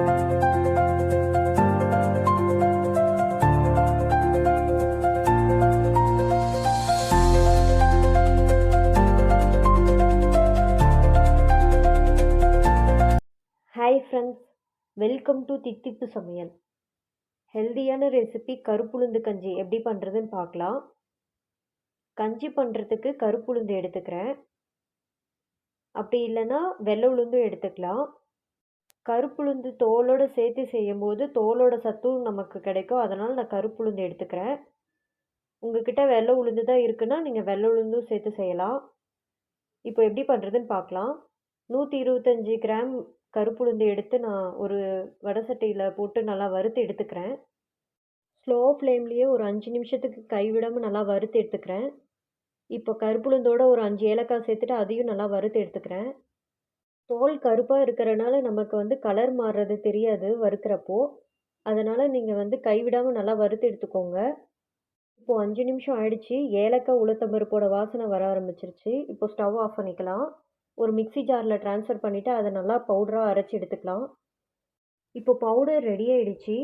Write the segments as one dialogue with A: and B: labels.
A: Hi friends, welcome to தித்திப்பு சமையல். ஹெல்தியான recipe கருப்புளுந்து கஞ்சி எப்படி பண்ணுறதுன்னு பார்க்கலாம். கஞ்சி பண்ணுறதுக்கு கருப்புளுந்து எடுத்துக்கிறேன். அப்படி இல்லைன்னா வெள்ளை உளுந்தும் எடுத்துக்கலாம். கருப்புளுந்து தோலோடு சேர்த்து செய்யும்போது தோலோட சத்தும் நமக்கு கிடைக்கும். அதனால் நான் கருப்புளுந்து எடுத்துக்கிறேன். உங்ககிட்ட வெள்ளை உளுந்து தான் இருக்குன்னா நீங்கள் வெள்ளை உளுந்தும் சேர்த்து செய்யலாம். இப்போ எப்படி பண்ணுறதுன்னு பார்க்கலாம். 125 கிராம் கருப்புளுந்து எடுத்து நான் ஒரு வடை சட்டியில் போட்டு நல்லா வறுத்து எடுத்துக்கிறேன். ஸ்லோ ஃப்ளேம்லேயே ஒரு 5 நிமிஷத்துக்கு கைவிடாமல் நல்லா வறுத்து எடுத்துக்கிறேன். இப்போ கருப்புளுந்தோட ஒரு 5 ஏலக்காய் சேர்த்துட்டு அதையும் நல்லா வறுத்து எடுத்துக்கிறேன். தோல் கருப்பாக இருக்கிறனால நமக்கு கலர் மாறுறது தெரியாது வறுக்கிறப்போ. அதனால் நீங்கள் கைவிடாமல் நல்லா வறுத்து எடுத்துக்கோங்க. இப்போ 5 நிமிஷம் ஆயிடுச்சு. ஏலக்காய் உளுத்தம்பருப்போட வாசனை வர ஆரம்பிச்சிருச்சு. இப்போ ஸ்டவ் ஆஃப் பண்ணிக்கலாம். ஒரு மிக்ஸி ஜாரில் ட்ரான்ஸ்ஃபர் பண்ணிவிட்டு அதை நல்லா பவுடராக அரைச்சி எடுத்துக்கலாம். இப்போ பவுடர் ரெடி ஆயிடுச்சு.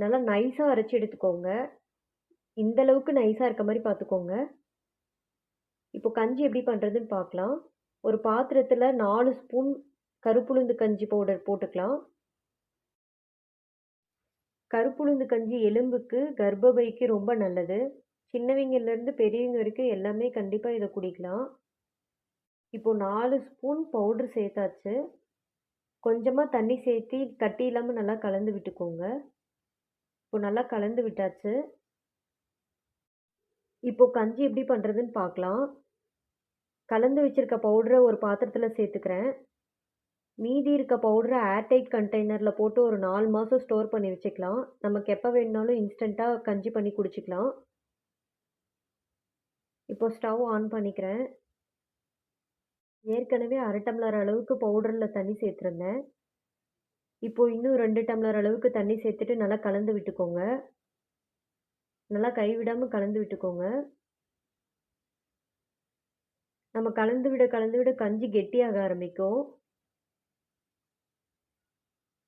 A: நல்லா நைஸாக அரைச்சி எடுத்துக்கோங்க. இந்த அளவுக்கு நைஸாக இருக்க மாதிரி பார்த்துக்கோங்க. இப்போ கஞ்சி எப்படி பண்ணுறதுன்னு பார்க்கலாம். ஒரு பாத்திரத்தில் 4 ஸ்பூன் கருப்புளுந்து கஞ்சி பவுடர் போட்டுக்கலாம். கருப்புளுந்து கஞ்சி எலும்புக்கு கர்ப்பப்பைக்கு ரொம்ப நல்லது. சின்னவங்கலேருந்து பெரியவங்க வரைக்கும் எல்லாமே கண்டிப்பாக இதை குடிக்கலாம். இப்போ 4 ஸ்பூன் பவுடர் சேர்த்தாச்சு. கொஞ்சமாக தண்ணி சேர்த்து கட்டி இல்லாமல் நல்லா கலந்து விட்டுக்கோங்க. இப்போ நல்லா கலந்து விட்டாச்சு. இப்போ கஞ்சி எப்படி பண்ணுறதுன்னு பார்க்கலாம். கலந்து வச்சுருக்க பவுடரை ஒரு பாத்திரத்தில் சேர்த்துக்கிறேன். மீதி இருக்க பவுடரை ஏர்டைட் கண்டெய்னரில் போட்டு ஒரு 4 மாதம் ஸ்டோர் பண்ணி வச்சுக்கலாம். நமக்கு எப்போ வேணுனாலும் இன்ஸ்டண்ட்டாக கஞ்சி பண்ணி குடிச்சிக்கலாம். இப்போ ஸ்டவ் ஆன் பண்ணிக்கிறேன். ஏற்கனவே 1/2 டம்ளர் அளவுக்கு பவுடரில் தண்ணி சேர்த்துருந்தேன். இப்போ இன்னும் 2 டம்ளர் அளவுக்கு தண்ணி சேர்த்துட்டு நல்லா கலந்து விட்டுக்கோங்க. நல்லா கைவிடாமல் கலந்து விட்டுக்கோங்க. நம்ம கலந்து விட கஞ்சி கெட்டியாக ஆரம்பிக்கும்.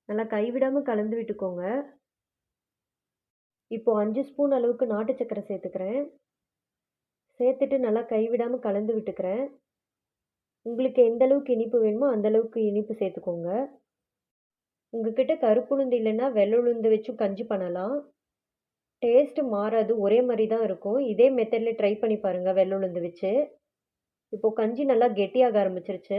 A: நல்லா கைவிடாமல் கலந்து விட்டுக்கோங்க. இப்போ 5 ஸ்பூன் அளவுக்கு நாட்டு சர்க்கரை சேர்த்துக்கிறேன். சேர்த்துட்டு நல்லா கைவிடாமல் கலந்து விட்டுக்கிறேன். உங்களுக்கு எந்த அளவுக்கு இனிப்பு வேணுமோ அந்த அளவுக்கு இனிப்பு சேர்த்துக்கோங்க. உங்ககிட்ட கருப்புளுந்து இல்லைன்னா வெள்ளை உளுந்து வச்சும் கஞ்சி பண்ணலாம். டேஸ்ட்டு மாறாது, ஒரே மாதிரி தான் இருக்கும். இதே மெத்தடில் ட்ரை பண்ணி பாருங்கள் வெள்ளை உளுந்து வச்சு. இப்போ கஞ்சி நல்லா கெட்டியாக ஆரம்பிச்சிருச்சு.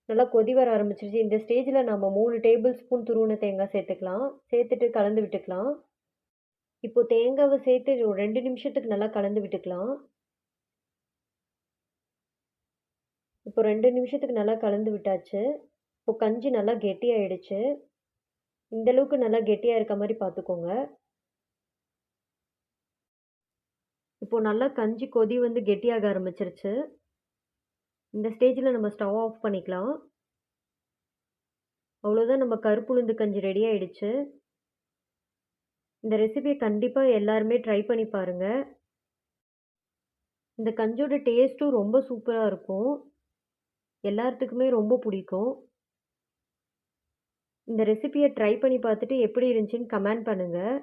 A: நல்லா கொதி வர ஆரம்பிச்சிருச்சு. இந்த ஸ்டேஜில் நம்ம 3 டேபிள் ஸ்பூன் துருவின தேங்காய் சேர்த்துக்கலாம். சேர்த்துட்டு கலந்து விட்டுக்கலாம். இப்போ தேங்காவை சேர்த்து ஒரு 2 நிமிஷத்துக்கு நல்லா கலந்து விட்டுக்கலாம். இப்போ 2 நிமிஷத்துக்கு நல்லா கலந்து விட்டாச்சு. இப்போ கஞ்சி நல்லா கெட்டியாயிடுச்சு. இந்த அளவுக்கு நல்லா கெட்டியாக இருக்க மாதிரி பார்த்துக்கோங்க. இப்போ நல்லா கஞ்சி கொதி கெட்டியாக ஆரம்பிச்சிருச்சு. இந்த ஸ்டேஜில் நம்ம ஸ்டவ் ஆஃப் பண்ணிக்கலாம். அவ்வளோதான், நம்ம கருப்புளுந்து கஞ்சி ரெடி ஆயிடுச்சு. இந்த ரெசிபியை கண்டிப்பாக எல்லாருமே ட்ரை பண்ணி பாருங்கள். இந்த கஞ்சியோட டேஸ்ட்டும் ரொம்ப சூப்பராக இருக்கும். எல்லாத்துக்குமே ரொம்ப பிடிக்கும். இந்த ரெசிபியை ட்ரை பண்ணி பார்த்துட்டு எப்படி இருந்துச்சுன்னு கமெண்ட் பண்ணுங்கள்.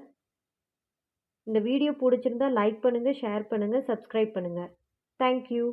A: இந்த வீடியோ பிடிச்சிருந்தா லைக் பண்ணுங்கள், ஷேர் பண்ணுங்கள், சப்ஸ்கிரைப் பண்ணுங்கள். தேங்க்யூ.